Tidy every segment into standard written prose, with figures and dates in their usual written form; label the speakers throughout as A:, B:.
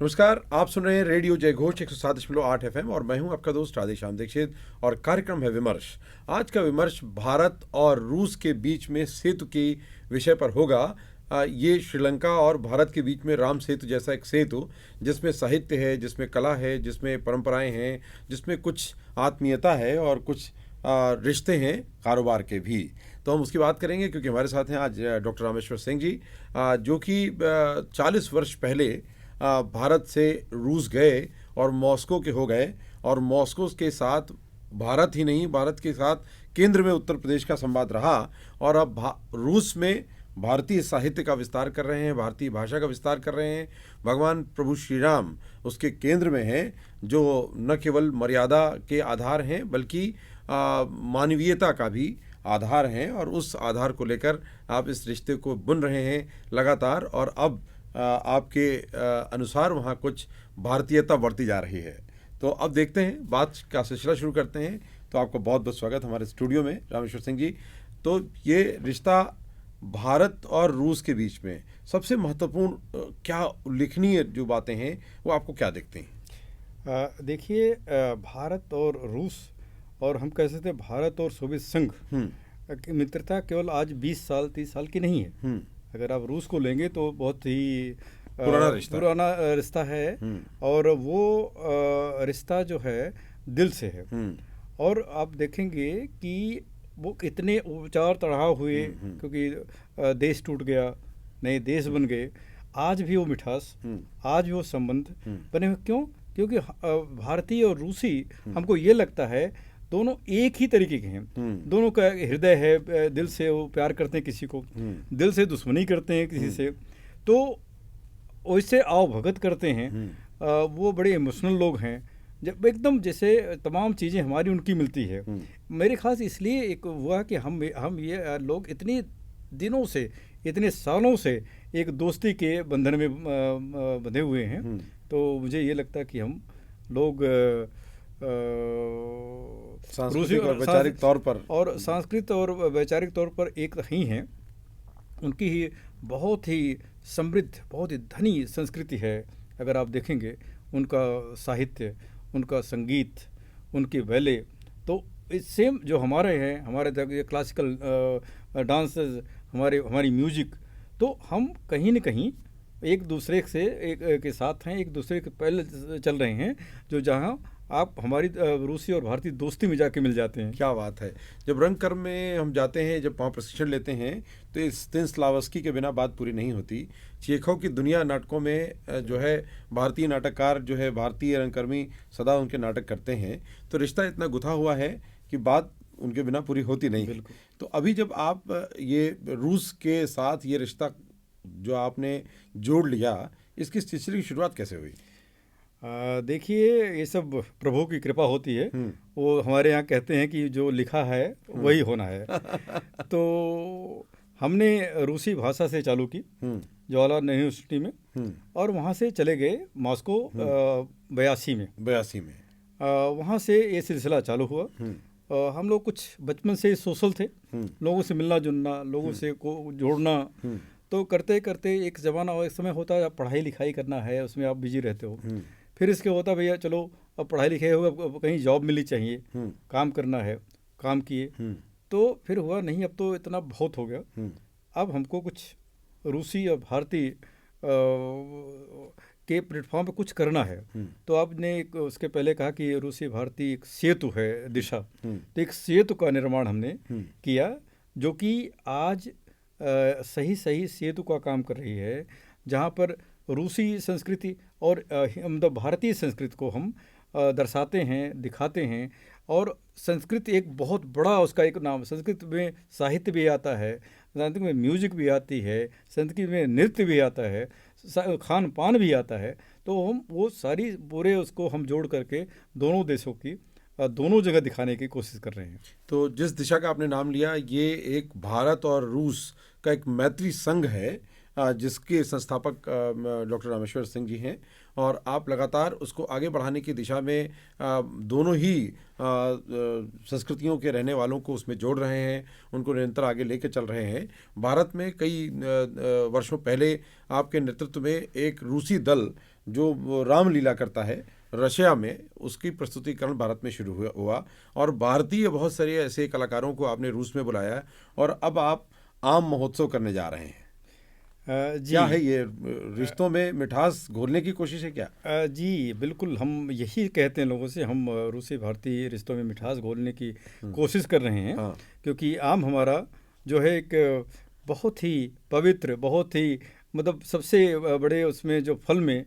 A: नमस्कार, आप सुन रहे हैं रेडियो जय घोष 107.8 FM और मैं हूं आपका दोस्त राधेश्याम दीक्षित और कार्यक्रम है विमर्श। आज का विमर्श भारत और रूस के बीच में सेतु के विषय पर होगा। ये श्रीलंका और भारत के बीच में राम सेतु जैसा एक सेतु, जिसमें साहित्य है, जिसमें कला है, जिसमें परंपराएं हैं, जिसमें कुछ आत्मीयता है और कुछ रिश्ते हैं कारोबार के भी। तो हम उसकी बात करेंगे क्योंकि हमारे साथ हैं आज डॉक्टर रामेश्वर सिंह जी, जो कि 40 वर्ष पहले भारत से रूस गए और मॉस्को के हो गए, और मॉस्को के साथ भारत ही नहीं, भारत के साथ केंद्र में उत्तर प्रदेश का संवाद रहा, और अब रूस में भारतीय साहित्य का विस्तार कर रहे हैं, भारतीय भाषा का विस्तार कर रहे हैं। भगवान प्रभु श्री राम उसके केंद्र में हैं, जो न केवल मर्यादा के आधार हैं बल्कि मानवीयता का भी आधार हैं, और उस आधार को लेकर आप इस रिश्ते को बुन रहे हैं लगातार, और अब आपके अनुसार वहाँ कुछ भारतीयता बढ़ती जा रही है। तो अब देखते हैं, बात का सिलसिला शुरू करते हैं। तो आपका बहुत बहुत स्वागत हमारे स्टूडियो में रामेश्वर सिंह जी। तो ये रिश्ता भारत और रूस के बीच में सबसे महत्वपूर्ण क्या उल्लेखनीय जो बातें हैं वो आपको क्या दिखते हैं?
B: देखिए, भारत और रूस, और हम कह सकते हैं भारत और सोवियत संघ की मित्रता केवल आज 20 साल 30 साल की नहीं है। अगर आप रूस को लेंगे तो बहुत ही पुराना रिश्ता है, और वो रिश्ता जो है दिल से है। और आप देखेंगे कि वो कितने उतार चढ़ाव हुए, क्योंकि देश टूट गया, नए देश बन गए, आज भी वो मिठास, आज भी वो संबंध बने हुए। क्यों? क्योंकि भारतीय और रूसी, हमको ये लगता है दोनों एक ही तरीके के हैं। दोनों का हृदय है, दिल से वो प्यार करते हैं किसी को, दिल से दुश्मनी करते हैं किसी से, तो वैसे आओ भगत करते हैं। वो बड़े इमोशनल लोग हैं, जब एकदम जैसे तमाम चीज़ें हमारी उनकी मिलती है। मेरे ख्याल से इसलिए एक हुआ कि हम ये लोग इतने दिनों से, इतने सालों से एक दोस्ती के बंधन में बंधे हुए हैं। तो मुझे ये लगता है कि हम लोग
A: सांस्कृतिक और वैचारिक तौर पर,
B: और सांस्कृतिक और वैचारिक तौर पर एक ही हैं। उनकी ही बहुत ही समृद्ध, बहुत ही धनी संस्कृति है। अगर आप देखेंगे उनका साहित्य, उनका संगीत, उनके वेले, तो सेम जो हमारे हैं, हमारे क्लासिकल डांसेस, हमारी म्यूजिक, तो हम कहीं न कहीं एक दूसरे से के साथ हैं, एक दूसरे के पहले चल रहे हैं, जो जहाँ आप हमारी रूसी और भारतीय दोस्ती में जाके मिल जाते हैं।
A: क्या बात है। जब रंगकर्म में हम जाते हैं, जब वहाँ प्रशिक्षण लेते हैं, तो इस स्टेनिस्लावस्की के बिना बात पूरी नहीं होती। चेखोव की दुनिया नाटकों में जो है भारतीय नाटककार जो है, भारतीय रंगकर्मी सदा उनके नाटक करते हैं, तो रिश्ता इतना गुथा हुआ है कि बात उनके बिना पूरी होती नहीं है। तो अभी जब आप ये रूस के साथ ये रिश्ता जो आपने जोड़ लिया, इसकी सिलसिले की शुरुआत कैसे हुई?
B: देखिए, ये सब प्रभु की कृपा होती है। वो हमारे यहाँ कहते हैं कि जो लिखा है वही होना है। तो हमने रूसी भाषा से चालू की जवाहरलाल नेहरू यूनिवर्सिटी में, और वहाँ से चले गए मॉस्को 82 में। वहाँ से ये सिलसिला चालू हुआ। हम लोग कुछ बचपन से सोशल थे, लोगों से मिलना जुलना, लोगों से को जोड़ना। तो करते करते एक ज़माना और एक समय होता है, पढ़ाई लिखाई करना है, उसमें आप बिजी रहते हो। फिर इसके होता भैया चलो अब पढ़ाई लिखाई होगा, कहीं जॉब मिलनी चाहिए, काम करना है, काम किए। तो फिर हुआ नहीं, अब तो इतना बहुत हो गया, अब हमको कुछ रूसी और भारतीय के प्लेटफॉर्म पे कुछ करना है। तो आपने उसके पहले कहा कि रूसी भारतीय एक सेतु है, दिशा। तो एक सेतु का निर्माण हमने किया, जो कि आज सही सेतु का काम कर रही है, जहाँ पर रूसी संस्कृति और भारतीय संस्कृति को हम दर्शाते हैं, दिखाते हैं। और संस्कृत एक बहुत बड़ा उसका एक नाम, संस्कृत में साहित्य भी आता है, संस्कृत में म्यूजिक भी आती है, संस्कृत में नृत्य भी आता है, खान पान भी आता है। तो हम वो सारी पूरे उसको हम जोड़ करके दोनों देशों की दोनों जगह दिखाने की कोशिश कर रहे हैं।
A: तो जिस दिशा का आपने नाम लिया, ये एक भारत और रूस का एक मैत्री संघ है, जिसके संस्थापक डॉक्टर रामेश्वर सिंह जी हैं, और आप लगातार उसको आगे बढ़ाने की दिशा में दोनों ही संस्कृतियों के रहने वालों को उसमें जोड़ रहे हैं, उनको निरंतर आगे लेके चल रहे हैं। भारत में कई वर्षों पहले आपके नेतृत्व में एक रूसी दल जो वो रामलीला करता है रशिया में, उसकी प्रस्तुतिकरण भारत में शुरू हुआ और भारतीय बहुत सारे ऐसे कलाकारों को आपने रूस में बुलाया है और अब आप आम महोत्सव करने जा रहे हैं।
B: जी
A: क्या है ये, रिश्तों में मिठास घोलने की कोशिश है क्या?
B: जी बिल्कुल, हम यही कहते हैं लोगों से, हम रूसी भारतीय रिश्तों में मिठास घोलने की कोशिश कर रहे हैं।
A: हाँ।
B: क्योंकि आम हमारा जो है एक बहुत ही पवित्र, बहुत ही मतलब सबसे बड़े उसमें जो फल में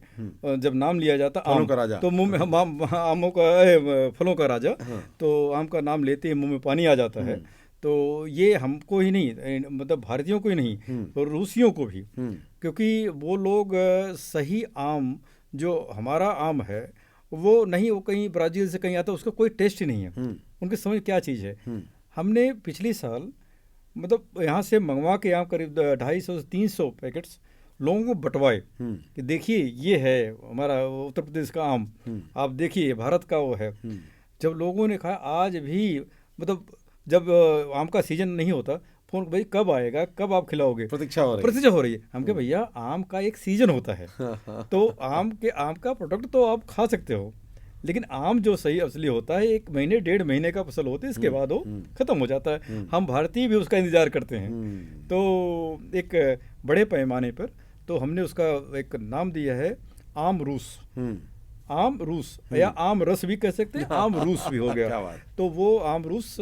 B: जब नाम लिया जाता
A: फलों
B: आम,
A: का राजा।
B: तो मुंह में हम आमों का फलों का राजा, तो आम का नाम लेते ही मुंह में पानी आ जाता है। तो ये हमको ही नहीं, मतलब भारतीयों को ही नहीं और रूसियों को भी, क्योंकि वो लोग सही आम जो हमारा आम है वो नहीं, वो कहीं ब्राज़ील से कहीं आता है, उसका कोई टेस्ट ही नहीं है, उनकी समझ क्या चीज़ है। हमने पिछले साल मतलब यहाँ से मंगवा के आम करीब 250 से 300 पैकेट्स लोगों को बंटवाए कि देखिए ये है हमारा उत्तर प्रदेश का आम, आप देखिए भारत का वो है। जब लोगों ने कहा, आज भी मतलब जब आम का सीजन नहीं होता, फोन भाई कब आएगा, कब आप खिलाओगे, प्रतीक्षा हो रही है। हम कहे भैया आम का एक सीजन होता है, तो आम का प्रोडक्ट तो आप खा सकते हो, लेकिन आम जो सही असली होता है 1 महीने 1.5 महीने का फसल होता है, इसके बाद वो खत्म हो जाता है। हम भारतीय भी उसका इंतजार करते हैं। तो एक बड़े पैमाने पर तो हमने उसका एक नाम दिया है आम रूस। आम रूस या आम रस भी कह सकते हैं, आम रूस भी हो गया।
A: क्या बात।
B: तो वो आम रूस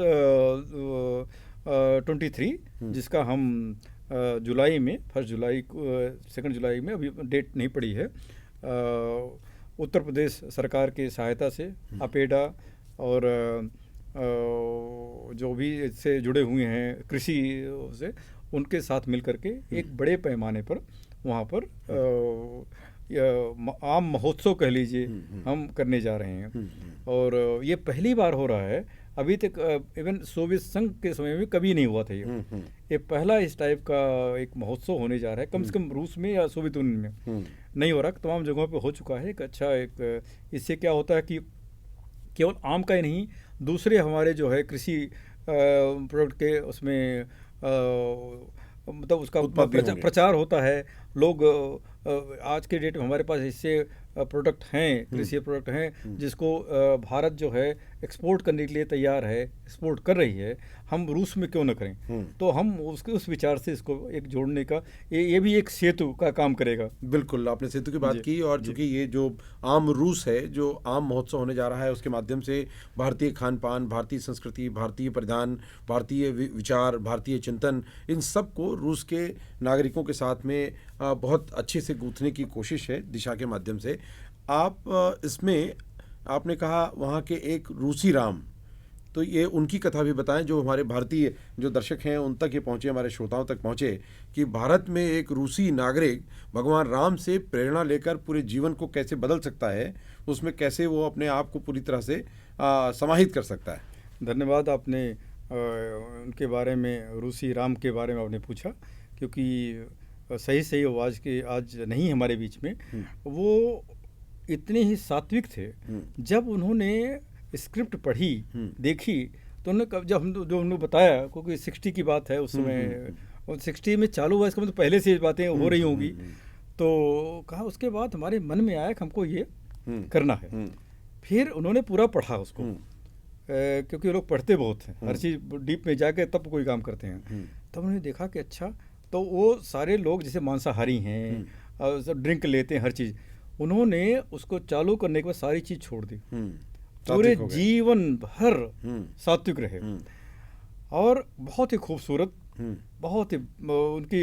B: 23 जिसका हम जुलाई में 1 जुलाई 2 जुलाई में, अभी डेट नहीं पड़ी है, उत्तर प्रदेश सरकार की सहायता से अपेडा और जो भी इससे जुड़े हुए हैं कृषि से, उनके साथ मिल करके एक बड़े पैमाने पर वहाँ पर आम महोत्सव कह लीजिए हम करने जा रहे हैं। और ये पहली बार हो रहा है, अभी तक इवन सोवियत संघ के समय में कभी नहीं हुआ था ये पहला इस टाइप का एक महोत्सव होने जा रहा है। कम से कम रूस में या सोवियत यूनियन में नहीं हो रहा, तमाम जगहों पे हो चुका है। एक अच्छा एक इससे क्या होता है कि केवल आम का ही नहीं, दूसरे हमारे जो है कृषि प्रोडक्ट के उसमें मतलब उसका प्रचार होता है। लोग आज के डेट में हमारे पास ऐसे प्रोडक्ट हैं, कृषि प्रोडक्ट हैं जिसको भारत जो है एक्सपोर्ट करने के लिए तैयार है, एक्सपोर्ट कर रही है, हम रूस में क्यों न करें। तो हम उस विचार से इसको एक जोड़ने का, ये भी एक सेतु का काम करेगा।
A: बिल्कुल, आपने सेतु की बात की। और चूंकि ये जो आम रूस है, जो आम महोत्सव होने जा रहा है, उसके माध्यम से भारतीय खान पान, भारतीय संस्कृति, भारतीय परिधान, भारतीय विचार, भारतीय चिंतन, इन सब को रूस के नागरिकों के साथ में बहुत अच्छे से गूंथने की कोशिश है दिशा के माध्यम से। आप इसमें आपने कहा वहाँ के एक रूसी राम, तो ये उनकी कथा भी बताएं जो हमारे भारतीय जो दर्शक हैं उन तक ये पहुँचे, हमारे श्रोताओं तक पहुँचे, कि भारत में एक रूसी नागरिक भगवान राम से प्रेरणा लेकर पूरे जीवन को कैसे बदल सकता है, उसमें कैसे वो अपने आप को पूरी तरह से समाहित कर सकता है।
B: धन्यवाद, आपने उनके बारे में, रूसी राम के बारे में आपने पूछा, क्योंकि सही आवाज़ के आज नहीं हमारे बीच में। वो इतने ही सात्विक थे, जब उन्होंने स्क्रिप्ट पढ़ी, देखी, तो उन्होंने जब जो हमने बताया, क्योंकि 60 की बात है उस समय, और 60 में चालू हुआ, इसका मतलब पहले से बातें हो रही होंगी। तो कहा, उसके बाद हमारे मन में आया कि हमको ये करना है। फिर उन्होंने पूरा पढ़ा उसको, क्योंकि लोग पढ़ते बहुत हैं, हर चीज़ डीप में जाके तब कोई काम करते हैं। तब उन्होंने देखा कि अच्छा, तो वो सारे लोग जैसे मांसाहारी हैं, सब ड्रिंक लेते हैं, हर चीज़, उन्होंने उसको चालू करने के बाद सारी चीज़ छोड़ दी, पूरे जीवन भर सात्विक रहे। और बहुत ही खूबसूरत, बहुत ही उनकी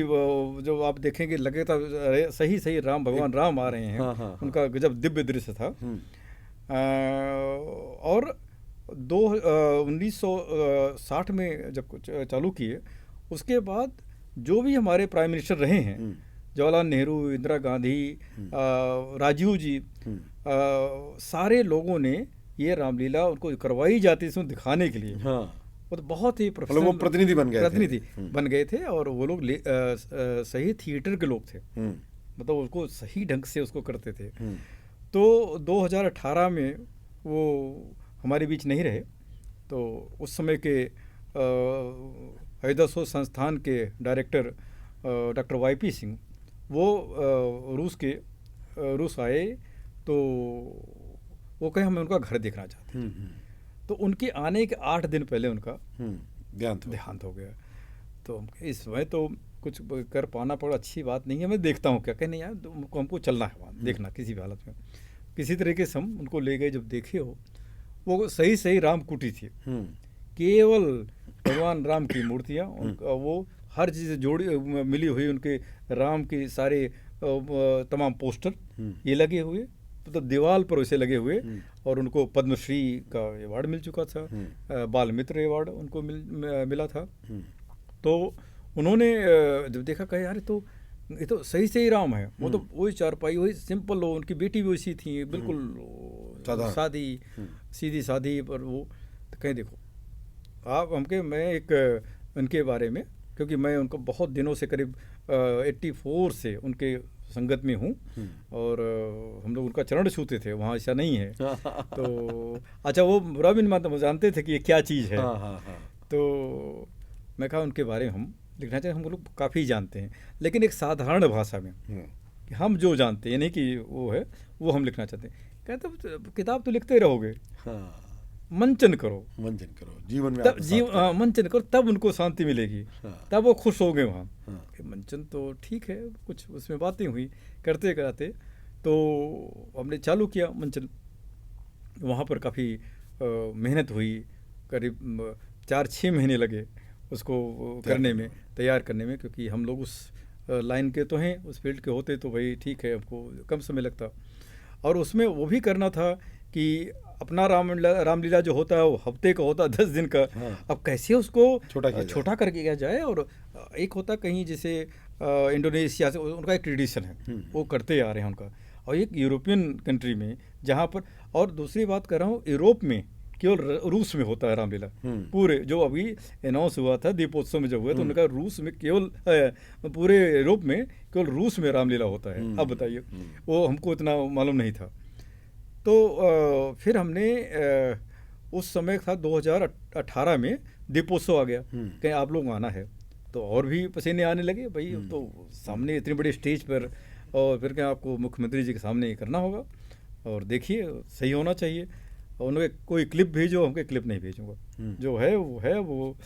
B: जो आप देखेंगे लगेगा सही राम, भगवान राम आ रहे हैं। उनका गजब दिव्य दृश्य था। और 1960 में जब चालू किए, उसके बाद जो भी हमारे प्राइम मिनिस्टर रहे हैं, जवाहरलाल नेहरू, इंदिरा गांधी, राजीव जी, सारे लोगों ने ये रामलीला उनको करवाई जाती है दिखाने के लिए। वो तो बहुत ही
A: प्रोफेशनल प्रतिनिधि
B: बन गए थे। और वो लोग सही थिएटर के लोग थे, मतलब उसको सही ढंग से उसको करते थे। तो 2018 में वो हमारे बीच नहीं रहे, तो उस समय के हरिदास संस्थान के डायरेक्टर डॉक्टर YP सिंह, वो रूस के रूस आए तो वो कहे हम उनका घर देखना चाहते हैं। तो उनके आने के 8 दिन पहले उनका देहांत हो गया। तो इस समय तो कुछ कर पाना पड़ा अच्छी बात नहीं है, मैं देखता हूँ क्या कहने यार हमको चलना है वहाँ देखना किसी भी हालत में। किसी तरीके से हम उनको ले गए, जब देखे हो वो सही सही राम कुटी थी, केवल भगवान राम की मूर्तियाँ, वो हर चीज़ जोड़ी मिली हुई, उनके राम के सारे तमाम पोस्टर ये लगे हुए, तो दीवार पर वैसे लगे हुए, और उनको पद्मश्री का अवार्ड मिल चुका था, बाल मित्र अवार्ड उनको मिला था। तो उन्होंने जब देखा कहे यार ये तो सही सही राम है, वो तो वही चारपाई वही सिंपल हो, उनकी बेटी भी वैसी थी बिल्कुल सादी सीधी सादी, पर वो तो कहीं देखो आप हमके मैं एक उनके बारे में, क्योंकि मैं उनको बहुत दिनों से करीब 84 से उनके संगत में हूँ, और हम लोग उनका चरण छूते थे, वहाँ ऐसा नहीं है। तो अच्छा वो बुरा भी नहीं जानते थे कि ये क्या चीज़ है। तो मैं कहा उनके बारे में हम लिखना चाहिए, हम लोग काफ़ी जानते हैं, लेकिन एक साधारण भाषा में कि हम जो जानते हैं, नहीं कि वो है वो हम लिखना चाहते हैं। कहते किताब तो लिखते रहोगे, मंचन करो जीवन में, मंचन करो तब उनको शांति मिलेगी, तब वो खुश हो गए वहाँ। मंचन तो ठीक है, कुछ उसमें बातें हुई करते कराते, तो हमने चालू किया मंचन। वहाँ पर काफ़ी मेहनत हुई, करीब 4-6 महीने लगे उसको करने में, तैयार करने में, क्योंकि हम लोग उस लाइन के तो हैं, उस फील्ड के होते तो भाई ठीक है, हमको कम समय लगता। और उसमें वो भी करना था कि अपना रामलीला जो होता है वो हफ्ते का होता है, 10 दिन का। अब कैसे उसको छोटा करके किया जाए, और एक होता कहीं जैसे इंडोनेशिया से उनका एक ट्रेडिशन है, वो करते आ रहे हैं उनका, और एक यूरोपियन कंट्री में जहाँ पर, और दूसरी बात कर रहा हूँ यूरोप में केवल रूस में होता है रामलीला, पूरे जो अभी अनाउंस हुआ था दीपोत्सव में जब हुआ, तो उन्होंने कहा रूस में केवल पूरे यूरोप में केवल रूस में रामलीला होता है। अब बताइए, वो हमको इतना मालूम नहीं था। तो फिर हमने उस समय था 2018 में दीपोत्सव आ गया, कहीं आप लोग आना है, तो और भी पसीने आने लगे भाई, तो सामने इतनी बड़ी स्टेज पर, और फिर क्या आपको मुख्यमंत्री जी के सामने करना होगा, और देखिए सही होना चाहिए। उन्होंने कोई क्लिप भेजो, हमको क्लिप नहीं भेजूंगा, जो है वो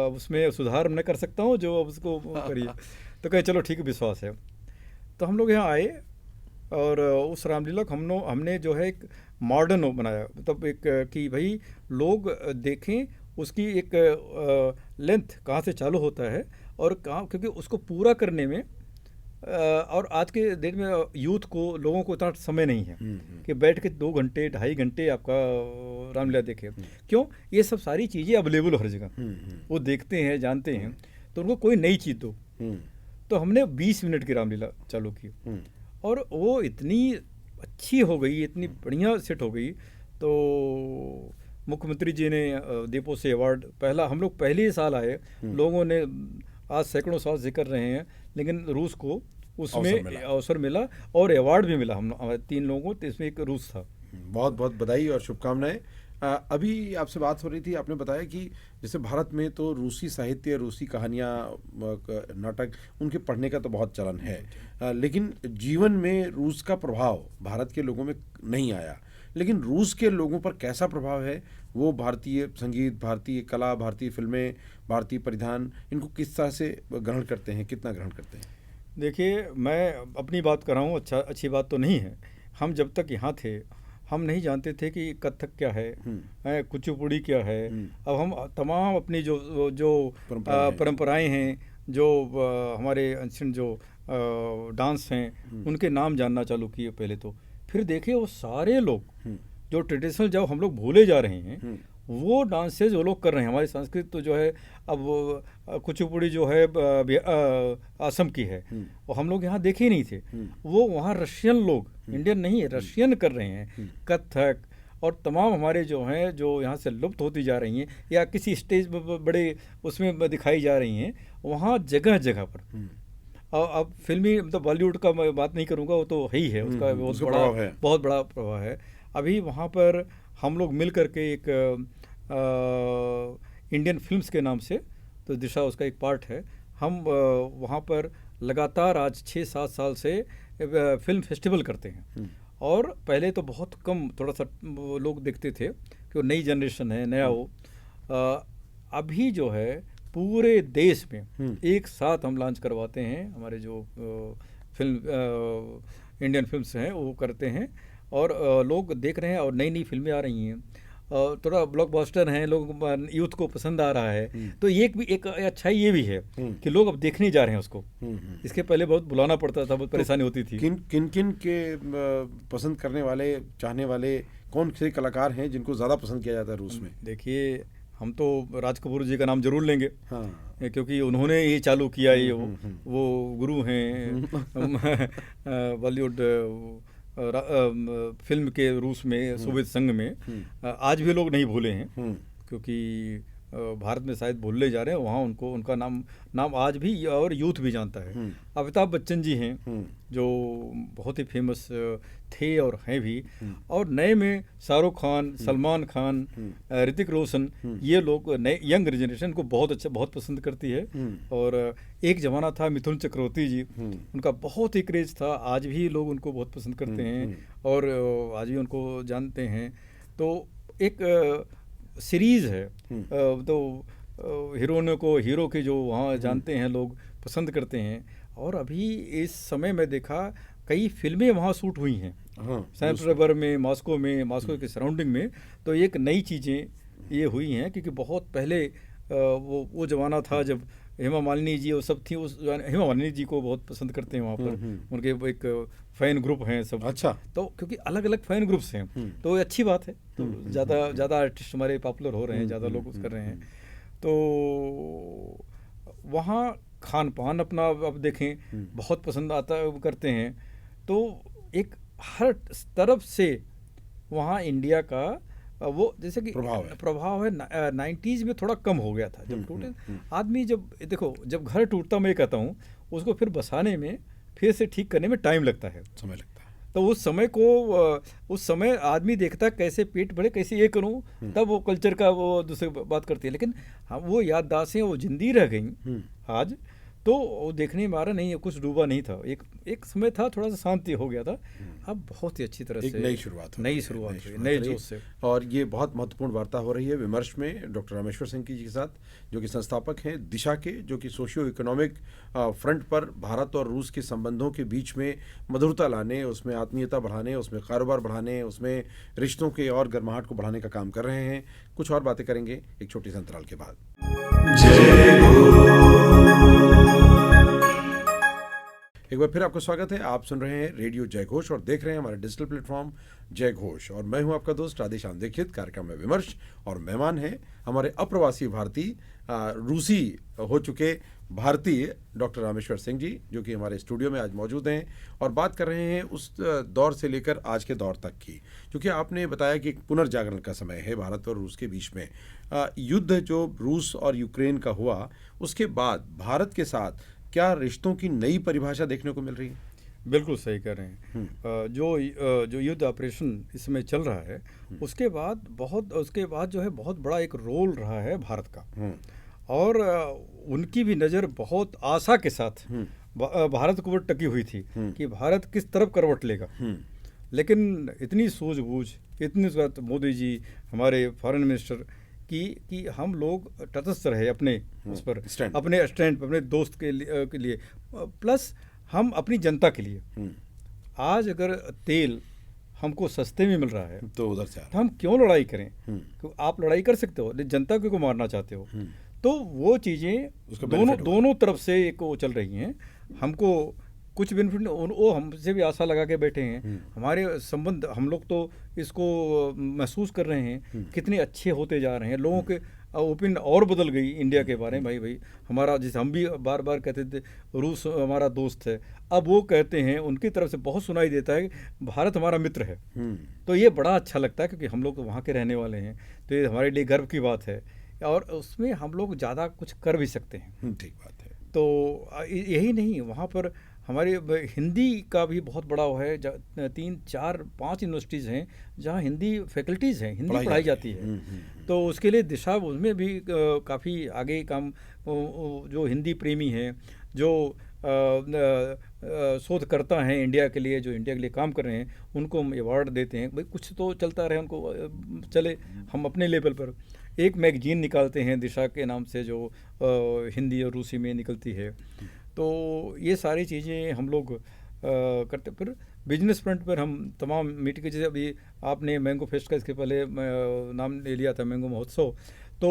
B: उसमें सुधार मैं कर सकता हूँ, जो उसको करिए। तो कहे चलो ठीक है, विश्वास है। तो हम लोग यहाँ आए, और उस रामलीला को हमने जो है एक मॉडर्न बनाया, मतलब एक कि भाई लोग देखें उसकी एक लेंथ कहाँ से चालू होता है और कहाँ, क्योंकि उसको पूरा करने में और आज के दिन में यूथ को, लोगों को इतना समय नहीं है कि बैठ के 2 घंटे 2.5 घंटे आपका रामलीला देखे। क्यों? ये सब सारी चीज़ें अवेलेबल हर जगह, वो देखते हैं, जानते हैं, तो उनको कोई नई चीज़ दो। तो हमने 20 मिनट की रामलीला चालू की, और वो इतनी अच्छी हो गई, इतनी बढ़िया सेट हो गई। तो मुख्यमंत्री जी ने दीपोत्सव अवार्ड, पहला हम लोग पहले ही साल आए, लोगों ने आज सैकड़ों साल से कर रहे हैं, लेकिन रूस को उसमें अवसर मिला और अवार्ड भी मिला। हम 3 लोगों को, इसमें एक रूस था।
A: बहुत बहुत बधाई और शुभकामनाएं। अभी आपसे बात हो रही थी, आपने बताया कि जैसे भारत में तो रूसी साहित्य, रूसी कहानियाँ, नाटक, उनके पढ़ने का तो बहुत चलन है, लेकिन जीवन में रूस का प्रभाव भारत के लोगों में नहीं आया। लेकिन रूस के लोगों पर कैसा प्रभाव है, वो भारतीय संगीत, भारतीय कला, भारतीय फिल्में, भारतीय परिधान, इनको किस तरह से ग्रहण करते हैं, कितना ग्रहण करते हैं?
B: देखिए, मैं अपनी बात कर रहा हूँ, अच्छी बात तो नहीं है। हम जब तक यहाँ थे, हम नहीं जानते थे कि कथक क्या है, कुचिपुड़ी क्या है। अब हम तमाम अपनी जो परंपराएं हैं, जो हमारे अनशन जो डांस हैं, उनके नाम जानना चालू किए पहले। तो फिर देखिए वो सारे लोग जो ट्रेडिशनल, जब हम लोग भूले जा रहे हैं, वो डांसेज वो लोग कर रहे हैं। हमारी संस्कृति तो जो है, अब कुचिपुड़ी जो है असम की है, और हम लोग यहाँ देखे ही नहीं थे। वो वहाँ रशियन लोग, इंडियन नहीं है, रशियन कर रहे हैं कथक, और तमाम हमारे जो हैं, जो यहाँ से लुप्त होती जा रही हैं या किसी स्टेज बड़े उसमें दिखाई जा रही हैं, वहाँ जगह जगह पर। अब फिल्मी, मतलब बॉलीवुड का मैं बात नहीं करूँगा, वो तो है ही है, उसका बहुत बड़ा प्रभाव है। अभी वहाँ पर हम लोग मिल करके एक इंडियन फिल्म्स के नाम से, तो दिशा उसका एक पार्ट है, हम वहाँ पर लगातार आज 6-7 साल से फिल्म फेस्टिवल करते हैं। और पहले तो बहुत कम थोड़ा सा वो लोग देखते थे कि वो नई जनरेशन है, नया हो। अभी जो है पूरे देश में एक साथ हम लॉन्च करवाते हैं। हमारे जो फिल्म इंडियन फिल्म्स हैं वो करते हैं और लोग देख रहे हैं और नई नई फिल्में आ रही हैं। थोड़ा ब्लॉकबस्टर हैं, लोग यूथ को पसंद आ रहा है। तो ये भी एक अच्छाई ये भी है कि लोग अब देखने जा रहे हैं उसको। इसके पहले बहुत बुलाना पड़ता था, बहुत परेशानी होती थी।
A: किन किन के पसंद करने वाले, चाहने वाले कौन से कलाकार हैं जिनको ज़्यादा पसंद किया जाता है रूस में?
B: देखिए, हम तो राज कपूर जी का नाम जरूर लेंगे।
A: हाँ,
B: क्योंकि उन्होंने ये चालू किया, ये वो गुरु हैं बॉलीवुड फिल्म के रूस में, सोवियत संघ में। आज भी लोग नहीं भूले हैं, क्योंकि भारत में शायद भूलने जा रहे हैं, वहाँ उनको उनका नाम आज भी और यूथ भी जानता है। अमिताभ बच्चन जी हैं जो बहुत ही फेमस थे और हैं भी। और नए में शाहरुख खान, सलमान खान, ऋतिक रोशन, ये लोग नए यंग जनरेशन को बहुत पसंद करती है। और एक ज़माना था मिथुन चक्रवर्ती जी, उनका बहुत ही क्रेज था। आज भी लोग उनको बहुत पसंद करते हैं और आज भी उनको जानते हैं। तो एक सीरीज़ है, तो हीरोइनों को, हीरो के जो वहाँ जानते हैं लोग, पसंद करते हैं। और अभी इस समय में देखा कई फिल्में वहाँ शूट हुई हैं, सेंट पीटर्सबर्ग में, मॉस्को के सराउंडिंग में। तो एक नई चीज़ें ये हुई हैं, क्योंकि बहुत पहले वो ज़माना था जब हेमा मालिनी जी वो सब थी। उस हेमा मालिनी जी को बहुत पसंद करते हैं वहाँ पर, उनके एक फ़ैन ग्रुप हैं सब।
A: अच्छा।
B: तो क्योंकि अलग अलग फ़ैन ग्रुप्स हैं, तो ये अच्छी बात है। तो ज़्यादा आर्टिस्ट हमारे पॉपुलर हो रहे हैं, ज़्यादा लोग कर रहे हैं। तो वहाँ खान पान अपना अब देखें बहुत पसंद करते हैं। तो एक हर तरफ से वहाँ इंडिया का वो जैसे कि प्रभाव है। 90s में थोड़ा कम हो गया था जब टूटे आदमी। जब देखो, जब घर टूटता, मैं कहता हूँ उसको फिर बसाने में, फिर से ठीक करने में टाइम लगता है,
A: समय लगता है।
B: तो उस समय आदमी देखता है कैसे पेट भरे, कैसे ये करूँ, तब वो कल्चर का वो दूसरी बात करती है। लेकिन हम वो याददाश्तें वो जिंदी रह गई आज। तो वो देखने में आ रहा नहीं है, कुछ डूबा नहीं था। एक समय था, थोड़ा सा शांति हो गया था। अब बहुत ही अच्छी तरह से
A: नई शुरुआत
B: हुई, नए जोश से।
A: और ये बहुत महत्वपूर्ण वार्ता हो रही है विमर्श में डॉक्टर रामेश्वर सिंह जी के साथ, जो कि संस्थापक हैं दिशा के, जो कि सोशियो इकोनॉमिक फ्रंट पर भारत और रूस के संबंधों के बीच में मधुरता लाने, उसमें आत्मीयता बढ़ाने, उसमें कारोबार बढ़ाने, उसमें रिश्तों के और गर्माहट को बढ़ाने का काम कर रहे हैं। कुछ और बातें करेंगे एक छोटी सी अंतराल के बाद। एक बार फिर आपका स्वागत है। आप सुन रहे हैं रेडियो जय घोष और देख रहे हैं हमारे डिजिटल प्लेटफॉर्म जय घोष। और मैं हूं आपका दोस्त राधेश्याम दीक्षित। कार्यक्रम में विमर्श और मेहमान हैं हमारे अप्रवासी भारतीय, रूसी हो चुके भारतीय डॉक्टर रामेश्वर सिंह जी, जो कि हमारे स्टूडियो में आज मौजूद हैं और बात कर रहे हैं उस दौर से लेकर आज के दौर तक की, क्योंकि आपने बताया कि एक पुनर्जागरण का समय है भारत और रूस के बीच में। युद्ध जो रूस और यूक्रेन का हुआ, उसके बाद भारत के साथ क्या रिश्तों की नई परिभाषा देखने को मिल रही है?
B: बिल्कुल सही कह रहे हैं। जो युद्ध ऑपरेशन इसमें चल रहा है, उसके बाद जो है बहुत बड़ा एक रोल रहा है भारत का। और उनकी भी नज़र बहुत आशा के साथ भारत के ऊपर टकी हुई थी कि भारत किस तरफ करवट लेगा। लेकिन इतनी सूझबूझ, इतनी मोदी जी हमारे फॉरेन मिनिस्टर कि हम लोग तटस्थ रहे अपने उस पर, अपने स्टैंड, अपने दोस्त के लिए, प्लस हम अपनी जनता के लिए। आज अगर तेल हमको सस्ते में मिल रहा है
A: तो उधर से
B: तो हम क्यों लड़ाई करें? तो आप लड़ाई कर सकते हो, लेकिन जनता को मारना चाहते हो। तो वो चीज़ें दोनों तरफ से एक वो चल रही हैं। हमको कुछ बेनिफिट, वो हमसे भी आशा लगा के बैठे हैं। हमारे संबंध, हम लोग तो इसको महसूस कर रहे हैं कितने अच्छे होते जा रहे हैं। लोगों के ओपिनियन और बदल गई इंडिया के बारे में। भाई हमारा, जैसे हम भी बार बार कहते थे रूस हमारा दोस्त है, अब वो कहते हैं, उनकी तरफ से बहुत सुनाई देता है भारत हमारा मित्र है। तो ये बड़ा अच्छा लगता है, क्योंकि हम लोग तो वहाँ के रहने वाले हैं, तो ये हमारे लिए गर्व की बात है। और उसमें हम लोग ज़्यादा कुछ कर भी सकते हैं।
A: ठीक बात है।
B: तो यही नहीं, वहाँ पर हमारे हिंदी का भी बहुत बड़ा है। 3, 4, 5 यूनिवर्सिटीज़ हैं जहाँ हिंदी फैकल्टीज़ हैं, हिंदी पढ़ाई जाती है। तो उसके लिए दिशा, उसमें भी काफ़ी आगे काम, जो हिंदी प्रेमी हैं, जो शोधकर्ता हैं इंडिया के लिए, जो इंडिया के लिए काम कर रहे हैं, उनको हम अवार्ड देते हैं। भाई कुछ तो चलता रहे, उनको चले। हम अपने लेवल पर एक मैगजीन निकालते हैं दिशा के नाम से, जो हिंदी और रूसी में निकलती है। तो ये सारी चीज़ें हम लोग करते। फिर बिजनेस फ्रंट पर हम तमाम मीटिंग, जैसे अभी आपने मैंगो फेस्ट का इसके पहले नाम ले लिया था, मैंगो महोत्सव, तो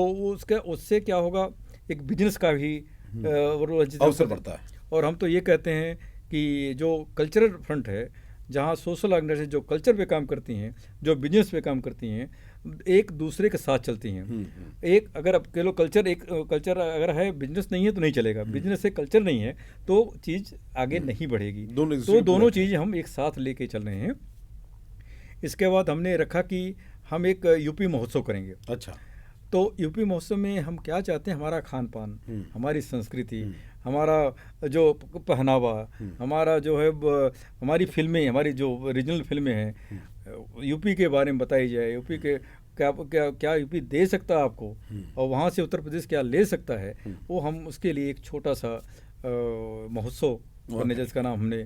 B: उससे क्या होगा, एक बिजनेस का भी
A: अवसर बढ़ता है।
B: और हम तो ये कहते हैं कि जो कल्चरल फ्रंट है, जहाँ सोशल ऑर्गेनाइजेशन जो कल्चर पे काम करती हैं, जो बिजनेस पे काम करती हैं, एक दूसरे के साथ चलती हैं। एक अगर अब कह लो कल्चर अगर है, बिजनेस नहीं है तो नहीं चलेगा। बिजनेस से कल्चर नहीं है तो चीज़ आगे नहीं बढ़ेगी। तो दोनों चीज़ें हम एक साथ लेके चल रहे हैं। इसके बाद हमने रखा कि हम एक यूपी महोत्सव करेंगे।
A: अच्छा।
B: तो यूपी महोत्सव में हम क्या चाहते हैं, हमारा खान पान, हमारी संस्कृति, हमारा जो पहनावा, हमारा जो है हमारी फिल्में, हमारी जो रीजनल फिल्में हैं, यूपी के बारे में बताई जाए। यूपी के क्या क्या क्या यूपी दे सकता है आपको, और वहाँ से उत्तर प्रदेश क्या ले सकता है, वो हम उसके लिए एक छोटा सा महोत्सव करने, जिसका नाम हमने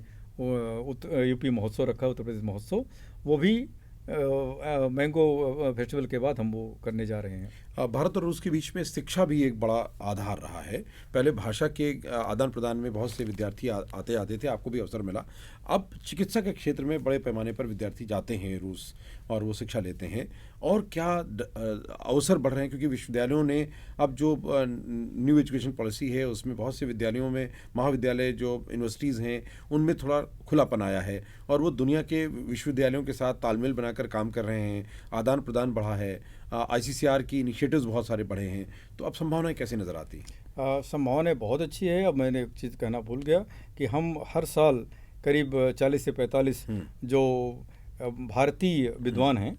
B: यूपी महोत्सव रखा, उत्तर प्रदेश महोत्सव। वो भी मैंगो फेस्टिवल के बाद हम वो करने जा रहे हैं।
A: भारत और रूस के बीच में शिक्षा भी एक बड़ा आधार रहा है। पहले भाषा के आदान प्रदान में बहुत से विद्यार्थी आते थे, आपको भी अवसर मिला। अब चिकित्सा के क्षेत्र में बड़े पैमाने पर विद्यार्थी जाते हैं रूस और वो शिक्षा लेते हैं। और क्या अवसर बढ़ रहे हैं, क्योंकि विश्वविद्यालयों ने अब जो न्यू एजुकेशन पॉलिसी है उसमें बहुत से विद्यालयों में, महाविद्यालय जो यूनिवर्सिटीज़ हैं उनमें थोड़ा खुलापन आया है और वो दुनिया के विश्वविद्यालयों के साथ तालमेल बनाकर काम कर रहे हैं। आदान प्रदान बढ़ा है, ICCR की इनिशिएटिव्स बहुत सारे बढ़े हैं। तो अब संभावनाएं कैसे नज़र आती हैं?
B: संभावनाएं बहुत अच्छी है। अब मैंने एक चीज़ कहना भूल गया कि हम हर साल करीब 40 से 45 जो भारतीय विद्वान हैं,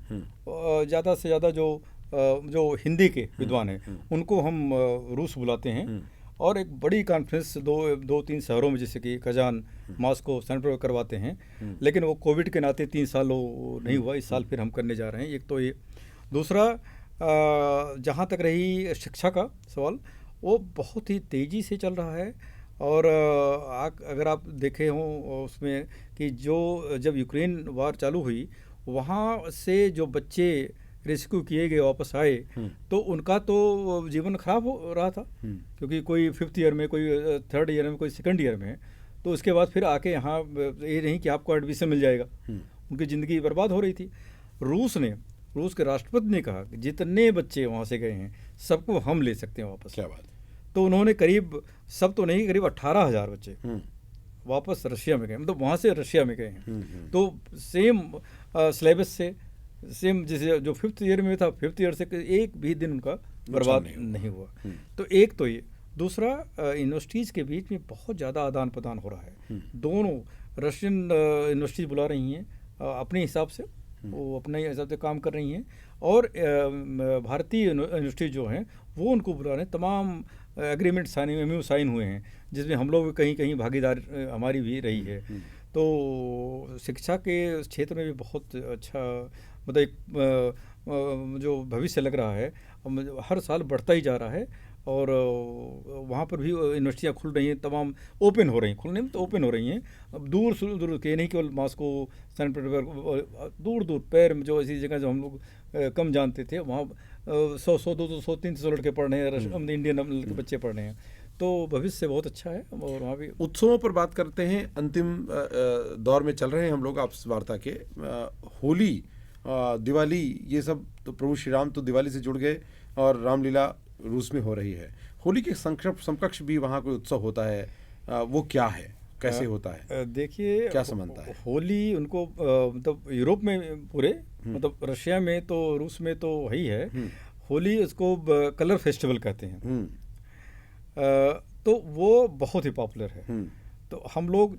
B: ज़्यादा से ज़्यादा जो हिंदी के विद्वान हैं, उनको हम रूस बुलाते हैं। और एक बड़ी कॉन्फ्रेंस दो तीन शहरों में, जैसे कि कजान, मॉस्को, सेंट पीटर्सबर्ग करवाते हैं। लेकिन वो कोविड के नाते 3 साल वो नहीं हुआ। इस साल फिर हम करने जा रहे हैं। एक तो ये, दूसरा जहाँ तक रही शिक्षा का सवाल, वो बहुत ही तेज़ी से चल रहा है। और अगर आप देखे हों उसमें कि जब यूक्रेन वार चालू हुई, वहाँ से जो बच्चे रेस्क्यू किए गए, वापस आए, तो उनका तो जीवन खराब हो रहा था, क्योंकि कोई 5th ईयर में, कोई 3rd ईयर में, कोई 2nd ईयर में। तो उसके बाद फिर आके यहाँ ये नहीं कि आपको एडमिशन मिल जाएगा, उनकी ज़िंदगी बर्बाद हो रही थी। रूस के राष्ट्रपति ने कहा कि जितने बच्चे वहाँ से गए हैं सबको हम ले सकते हैं वापस।
A: क्या बात। तो
B: उन्होंने करीब, सब तो नहीं, करीब 18,000 बच्चे वापस रशिया में गए, मतलब वहाँ से रशिया में गए हैं। तो सेम सिलेबस से, सेम जैसे जो 5th ईयर में था, 5th ईयर से एक भी दिन उनका बर्बाद नहीं हुआ। तो एक तो ये, दूसरा यूनिवर्सिटीज़ के बीच में बहुत ज़्यादा आदान प्रदान हो रहा है। दोनों रशियन यूनिवर्सिटीज़ बुला रही हैं अपने हिसाब से, वो अपने हिसाब से काम कर रही हैं, और भारतीय यूनिवर्सिटी जो हैं वो उनको बुला रहे हैं। तमाम एग्रीमेंट साइन हुए हैं, जिसमें हम लोग कहीं कहीं भागीदार हमारी भी रही है। तो शिक्षा के क्षेत्र में भी बहुत अच्छा, मतलब एक जो भविष्य लग रहा है, हर साल बढ़ता ही जा रहा है। और वहाँ पर भी यूनिवर्सिटियाँ खुल रही हैं, तमाम ओपन हो रही हैं, खुलने में तो ओपन हो रही हैं। अब दूर के नहीं, केवल मॉस्को, सेंट पीटर्सबर्ग, दूर दूर पैर में जो ऐसी जगह जो हम लोग कम जानते थे, वहाँ 100, 200, 300 लड़के पढ़ रहे हैं, इंडियन लड़के बच्चे पढ़ रहे हैं। तो भविष्य बहुत अच्छा है। और वहाँ भी
A: उत्सवों पर बात करते हैं, अंतिम दौर में चल रहे हैं हम लोग आपसे वार्ता के। होली, दिवाली, ये सब तो प्रभु श्री राम तो दिवाली से जुड़ गए, और रामलीला रूस में हो रही है। होली के समकक्ष भी वहाँ कोई उत्सव होता है, वो क्या है, कैसे होता है?
B: देखिए,
A: क्या समानता है?
B: होली उनको मतलब यूरोप में पूरे, मतलब रशिया में तो, रूस में तो वही है। होली उसको कलर फेस्टिवल कहते हैं। तो वो बहुत ही पॉपुलर है। तो हम लोग,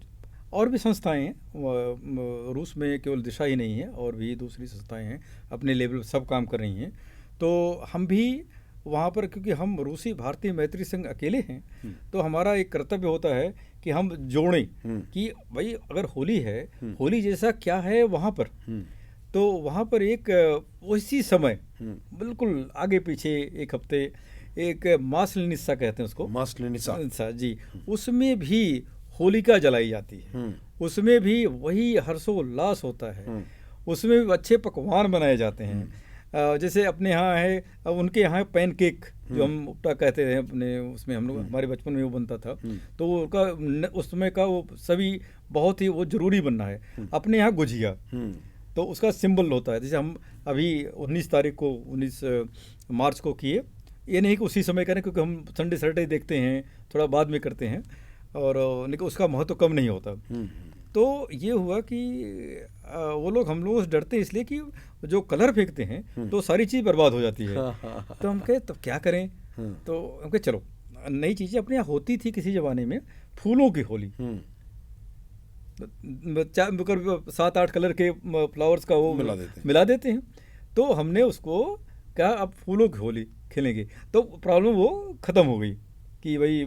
B: और भी संस्थाएं हैं रूस में, केवल दिशा ही नहीं है, और भी दूसरी संस्थाएं हैं अपने लेवल पर सब काम कर रही हैं। तो हम भी वहाँ पर, क्योंकि हम रूसी भारतीय मैत्री संघ अकेले हैं, तो हमारा एक कर्तव्य होता है कि हम जोड़ें कि भाई अगर होली है, होली जैसा क्या है वहाँ पर। तो वहाँ पर एक उसी समय बिल्कुल आगे पीछे एक हफ्ते, एक मास्लेनित्सा कहते हैं उसको,
A: मास्लेनित्सा
B: जी, उसमें भी होलिका जलाई जाती है, उसमें भी वही हर्षोल्लास होता है, उसमें भी अच्छे पकवान बनाए जाते हैं। जैसे अपने यहाँ है, उनके यहाँ पैन केक जो हम उपटा कहते हैं अपने, उसमें हम लोग हमारे बचपन में वो बनता था, तो उनका उस समय का वो सभी बहुत ही वो जरूरी बनना है। अपने यहाँ गुजिया, तो उसका सिंबल होता है। जैसे हम अभी 19 मार्च को किए, ये नहीं कि उसी समय करें, क्योंकि हम संडे सैटरडे देखते हैं, थोड़ा बाद में करते हैं, और लेकिन उसका महत्व कम नहीं होता। तो ये हुआ कि वो लोग हम लोग डरते हैं इसलिए कि जो कलर फेंकते हैं तो सारी चीज़ बर्बाद हो जाती है। तो हम कहे तो क्या करें, तो हम कहे चलो नई चीज़ें अपने यहाँ होती थी किसी ज़माने में, फूलों की होली, 7-8 कलर के फ्लावर्स का वो मिला देते हैं। तो हमने उसको कहा अब फूलों की होली खेलेंगे, तो प्रॉब्लम वो ख़त्म हो गई कि भाई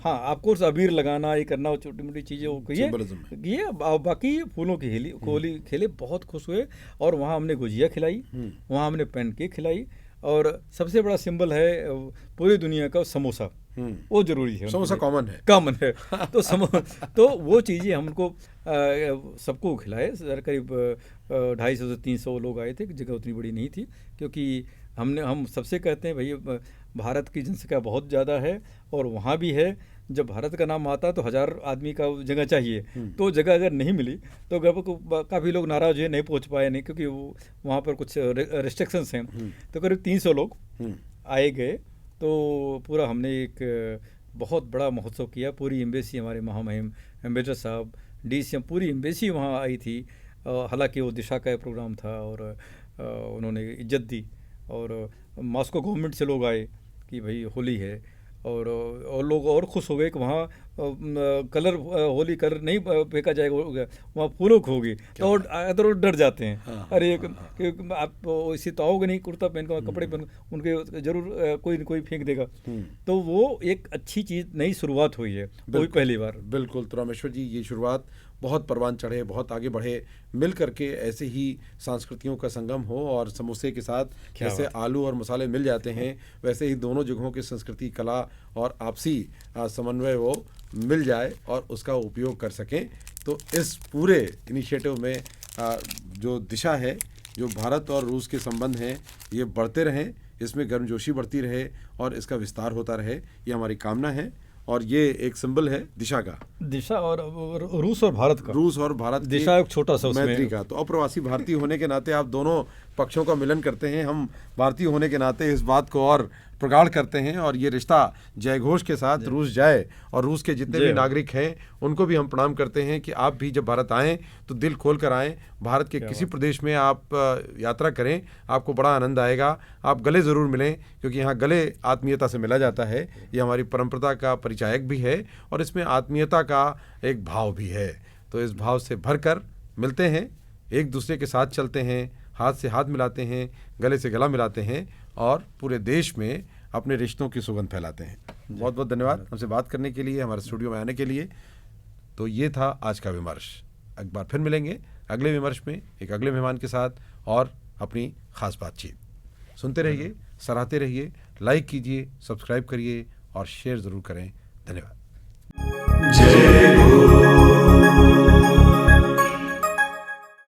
B: हाँ आपको अबीर लगाना, ये करना, छोटी मोटी चीज़ें वो किए, बाकी फूलों की होली खेले, बहुत खुश हुए। और वहाँ हमने गुजिया खिलाई, वहाँ हमने पैन केक खिलाई, और सबसे बड़ा सिंबल है पूरी दुनिया का समोसा, वो जरूरी है,
A: समोसा कॉमन
B: है। तो वो चीज़ें हमको सबको खिलाए। करीब 250 से 300 लोग आए थे, जगह उतनी बड़ी नहीं थी, क्योंकि हम सबसे कहते हैं भाई भारत की जनसंख्या बहुत ज़्यादा है, और वहाँ भी है, जब भारत का नाम आता है तो 1000 आदमी का जगह चाहिए, तो जगह अगर नहीं मिली तो काफ़ी लोग नाराज़ हुए, नहीं पहुँच पाए, नहीं, क्योंकि वहाँ पर कुछ रिस्ट्रिक्शंस हैं। तो करीब 300 लोग आए गए, तो पूरा हमने एक बहुत बड़ा महोत्सव किया। पूरी एम्बेसी, हमारे महामहिम एम्बेसडर साहब, DCM, पूरी एम्बेसी वहाँ आई थी। हालांकि वो दिशा का प्रोग्राम था, और उन्होंने इज्जत दी, और मॉस्को गवर्नमेंट से लोग आए कि भाई होली है, और लोग और खुश हो गए कि वहाँ होली कलर नहीं फेंका जाएगा, वहाँ फूलों की होगी। तो अदर डर जाते हैं, अरे आप इसी तो आओगे नहीं, कुर्ता पहन कर, कपड़े पहन, उनके जरूर कोई न कोई फेंक देगा। तो वो एक अच्छी चीज़, नई शुरुआत हुई है, वही पहली बार।
A: बिल्कुल। तो रामेश्वर जी, ये शुरुआत बहुत परवान चढ़े, बहुत आगे बढ़े, मिल करके ऐसे ही संस्कृतियों का संगम हो, और समोसे के साथ जैसे आलू और मसाले मिल जाते हैं, वैसे ही दोनों जगहों की संस्कृति, कला और आपसी समन्वय वो मिल जाए और उसका उपयोग कर सकें। तो इस पूरे इनिशिएटिव में जो दिशा है, जो भारत और रूस के संबंध हैं, ये बढ़ते रहें, इसमें गर्मजोशी बढ़ती रहे और इसका विस्तार होता रहे, ये हमारी कामना है। और ये एक सिंबल है दिशा का,
B: दिशा और रूस और भारत का,
A: रूस और भारत,
B: दिशा एक छोटा सा
A: मैत्री का। तो अप्रवासी भारतीय होने के नाते आप दोनों पक्षों का मिलन करते हैं, हम भारतीय होने के नाते इस बात को और प्रगाढ़ करते हैं, और ये रिश्ता जयघोष के साथ रूस जाए, और रूस के जितने भी नागरिक हैं उनको भी हम प्रणाम करते हैं कि आप भी जब भारत आएँ तो दिल खोल कर आएँ। भारत के किसी प्रदेश में आप यात्रा करें, आपको बड़ा आनंद आएगा। आप गले ज़रूर मिलें, क्योंकि यहाँ गले आत्मीयता से मिला जाता है, ये हमारी परंपरा का परिचायक भी है, और इसमें आत्मीयता का एक भाव भी है। तो इस भाव से भर कर मिलते हैं, एक दूसरे के साथ चलते हैं, हाथ से हाथ मिलाते हैं, गले से गला मिलाते हैं, और पूरे देश में अपने रिश्तों की सुगंध फैलाते हैं। बहुत बहुत धन्यवाद हमसे बात करने के लिए, हमारे स्टूडियो में आने के लिए। तो ये था आज का विमर्श। एक बार फिर मिलेंगे अगले विमर्श में एक अगले मेहमान के साथ और अपनी खास बातचीत। सुनते रहिए, सराहते रहिए, लाइक कीजिए, सब्सक्राइब करिए और शेयर ज़रूर करें। धन्यवाद। जय